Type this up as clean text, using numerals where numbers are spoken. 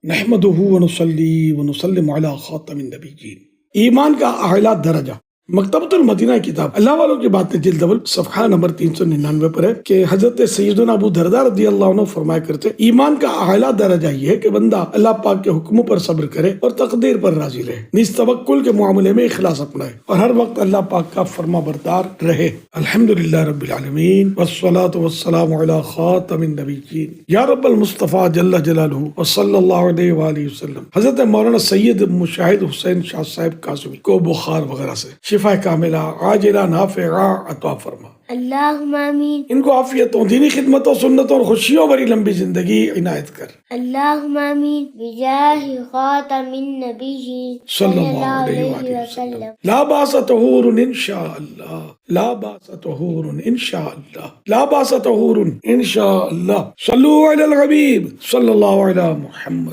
नहमदुहु व नुसल्ली व नुसल्लिमु अला खातमिन नबिय्यीन। ईमान का आला दर्जा। मकतबतुल मदीना किताब अल्लाह वालों की बातें जिल्द अव्वल सफ़हा नंबर 399 पर है कि हजरत सैयदना अबू दरदा रज़ियल्लाहु अन्हु फरमाया करते, ईमान का आला दर्जा ये है कि बंदा अल्लाह पाक के हुक्मों पर सब्र करे और तकदीर पर राजी रहे, निज तवक्कुल के मामले में इखलास अपनाए और हर वक्त अल्लाह पाक का फरमा बरदार रहे। अल्हम्दुलिल्लाह रब्बिल आलमीन वस्सलातु वस्सलामु अला खातमिन नबिय्यीन या रब्बल मुस्तफ़ा जल्ल जलालुहु व सल्लल्लाहु अलैहि व आलिहि वसल्लम। हजरत मौलाना सैयद मुशाहिद हुसैन शाह साहिब कासमी को बुखार वगैरह से शिफा कामिला आजिला नाफ़िआ अता फरमा। अल्लाहुम्मा आमीन। इनको आफियतों, दीनी खिदमतों, सुन्नतों और खुशियों भरी लंबी जिंदगी इनायत कर। अल्लाहुम्मा आमीन। बिजाहि खातमिन नबिय्यीन सल्लल्लाहु अलैहि वसल्लम। ला बासा तहूरुन इंशाअल्लाह, ला बासा तहूरुन इंशाअल्लाह, ला बासा तहूरुन इंशाअल्लाह। सल्लु अलल हबीब सल्लल्लाहु अलैहि मुहम्मद।